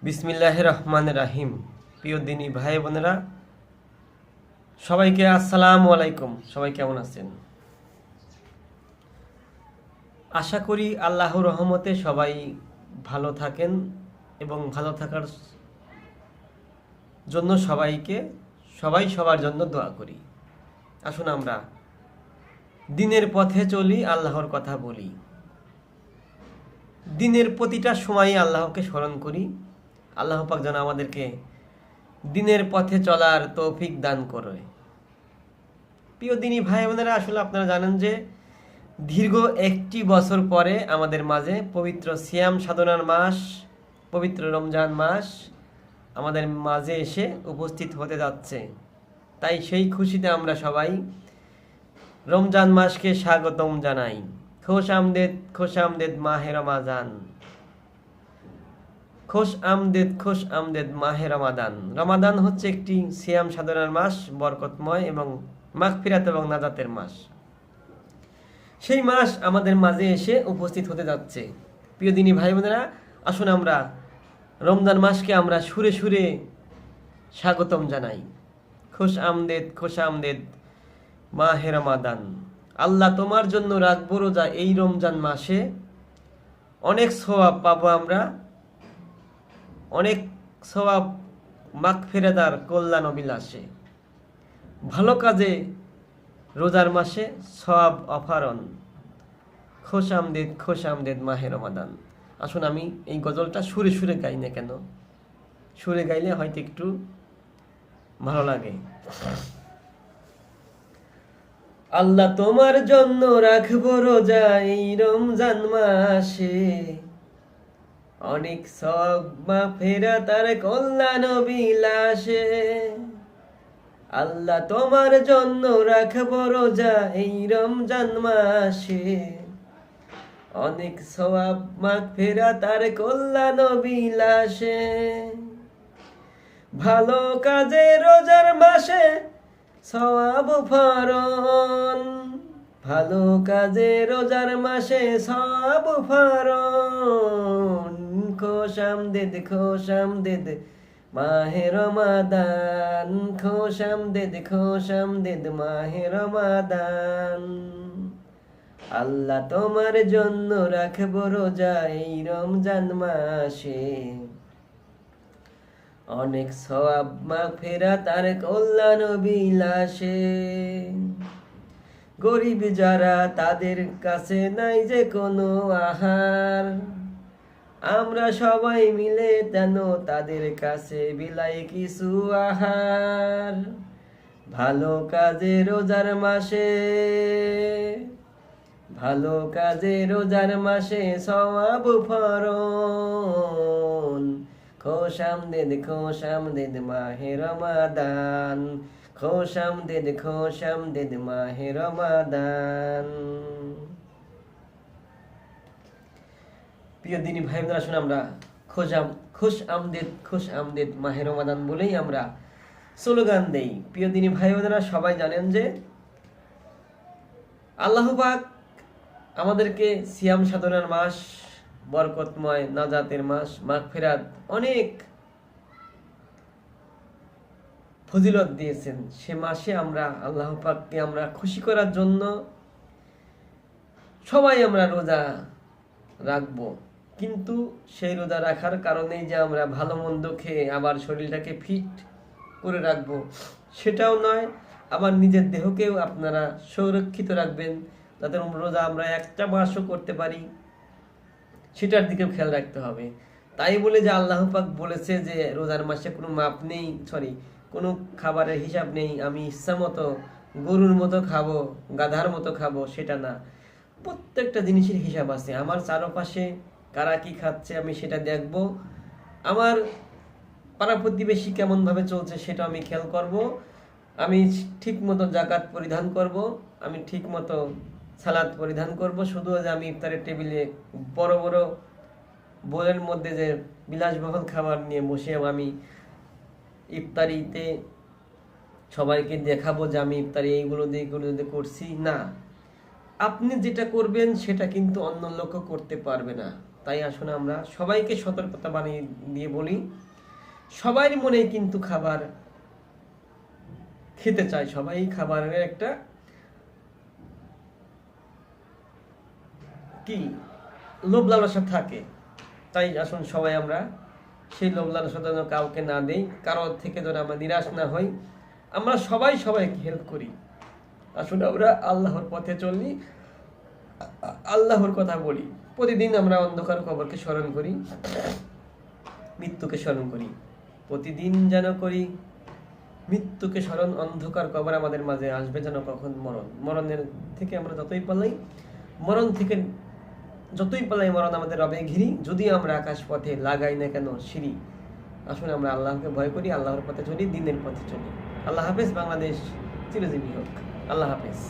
বিসমিল্লাহির রহমানির রহিম। প্রিয় দিনী ভাই বোনেরা, সবাইকে আসসালামু আলাইকুম। সবাই কেমন আছেন? আশা করি আল্লাহর রহমতে সবাই ভালো থাকেন এবং ভালো থাকার জন্য সবাই সবার জন্য দোয়া করি। আসুন আমরা দিনের পথে চলি, আল্লাহর কথা বলি। দিনের প্রতিটা সময়ে আল্লাহকে স্মরণ করি। আল্লাহ পাক যেন আমাদেরকে দিনের পথে চলার তৌফিক দান করে। প্রিয় দিনী ভাই বোনেরা, আসলে আপনারা জানেন যে দীর্ঘ 1টি বছর পরে আমাদের মাঝে পবিত্র সিয়াম সাধনার মাস, পবিত্র রমজান মাস আমাদের মাঝে এসে উপস্থিত হতে যাচ্ছে। তাই সেই খুশিতে আমরা সবাই রমজান মাসকে স্বাগতম জানাই। খোশ আমদেদ মাহে রমাদান, খোশ আমদেদ মাহে রমাদান। রমাদান হচ্ছে একটি সিয়াম সাধনার মাস, বরকতময় এবং মাগফিরাত এবং নাজাতের মাস। সেই মাস আমাদের মাঝে এসে উপস্থিত হতে যাচ্ছে। প্রিয় দিনী ভাই বোনেরা, আসুন আমরা রমজান মাসকে আমরা সুরে সুরে স্বাগতম জানাই। খোশ আমদেদ মাহে রমাদান। আল্লাহ তোমার জন্য রাখবো রোজা এই রমজান মাসে, অনেক সওয়াব পাবো আমরা, অনেক সওয়াব মাগফিরাতার কল্যাণ অবিলাসে। ভালো কাজে রোজার মাসে সওয়াব অফারণ। খোশ আমদেদ মাহে রমাদান। আসুন আমি এই গজলটা সুরে সুরে গাই না কেন, সুরে গাইলে হয়তো একটু ভালো লাগে। আল্লাহ তোমার জন্য রাখবো রোজা এই রমজান মাসে, অনেক সওয়াব মাগফিরাতার কল্যাণ বিলাসে। আল্লাহ তোমার জন্য রাখবো রোজা এই রমজান মাসে, অনেক সওয়াব মাগফিরাতার কল্যাণ বিলাসে। ভালো কাজে রোজার মাসে সওয়াব ফারণ, ভালো কাজে রোজার মাসে সওয়াব ফারণ। খোশ আমদেদ মাহে রমাদান, খোশ আমদেদ মাহে রমাদান। আল্লাহ তোমার জন্য রাখবো রোজা এই রমজান মাসে, অনেক সওয়াব মাগফিরাতার কল্যাণ বিলাসে। গরিব যারা তাদের কাছে নাই যে কোনো আহার, আমরা সবাই মিলে যেন তাদের কাছে বিলাই কিছু আহার। ভালো কাজে রোজার মাসে, ভালো কাজে রোজার মাসে সওয়াব ফারণ। খোশ আমদেদ মাহে রমাদান, খোশ আমদেদ মাহে রমাদান। প্রিয় দিনী ভাই বোনেরা, আসুন আমরা খোশ আমদেদ মাহে রমাদান বলেই আমরা স্লোগান দেই। প্রিয় দিনী ভাই বোনেরা, সবাই জানেন যে আল্লাহ পাক আমাদেরকে সিয়াম সাধনার মাস, বরকতময় নাজাতের মাস, মাগফিরাত, অনেক ফজিলত দিয়েছেন। সে মাসে আমরা আল্লাহ পাককে আমরা খুশি করার জন্য সবাই আমরা রোজা রাখবো। কিন্তু সেই রোজা রাখার কারণেই যে আমরা ভালো মন্দ খেয়ে আবার শরীরটাকে ফিট করে রাখবো সেটাও নয়, আবার নিজের দেহকেও আপনারা সুরক্ষিত রাখবেন, যাতে রোজা আমরা একটা মাসও করতে পারি, সেটার দিকেও খেয়াল রাখতে হবে। তাই বলে যে আল্লাহ পাক বলেছে যে রোজার মাসে কোনো মাপ নেই, কোনো খাবারের হিসাব নেই, আমি ইচ্ছা মতো গরুর মতো খাবো, গাধার মতো খাবো, সেটা না। প্রত্যেকটা জিনিসের হিসাব আছে। আমার চারপাশে কারা কি খাচ্ছে আমি সেটা দেখব, আমার পাড়া প্রতিবেশী কেমনভাবে চলছে সেটা আমি খেয়াল করব, আমি ঠিক মতো জাকাত পরিধান করব, আমি ঠিক মতো সালাদ পরিধান করব। শুধু যে আমি ইফতারের টেবিলে বড় বড় বোলের মধ্যে যে বিলাসবহুল খাবার নিয়ে বসে আমি ইফতারিতে সবাইকে দেখাবো যে আমি ইফতারি এইগুলো দিয়ে করছি না। আপনি যেটা করবেন সেটা কিন্তু অন্য লোকও করতে পারবে না। তাই আসলে আমরা সবাইকে সতর্কতা বানিয়ে দিয়ে বলি, সবার মনে কিন্তু খাবার খেতে চায়, সবাই খাবারের একটা কি লোভ লালসা থাকে। তাই আসুন সবাই আমরা সেই লোভ লালসা যেন কাউকে না দেই, কারোর থেকে যেন আমরা নিরাশ না হই, আমরা সবাই সবাইকে হেল্প করি। আসুন আমরা আল্লাহর পথে চলি, আল্লাহর কথা বলি, প্রতিদিন আমরা অন্ধকার কবরকে স্মরণ করি, মৃত্যুকে স্মরণ করি, প্রতিদিন যেন করি মৃত্যুকে স্মরণ। অন্ধকার কবর আমাদের মাঝে আসবে যেন কখন মরণের থেকে আমরা যতই পালাই, মরণ আমাদের রবে ঘিরি, যদি আমরা আকাশ পথে লাগাই না কেন সিঁড়ি। আসলে আমরা আল্লাহকে ভয় করি, আল্লাহর পথে চলি, দিনের পথে চলি। আল্লাহ হাফেজ। বাংলাদেশ চিরজীবী হোক। আল্লাহ হাফেজ।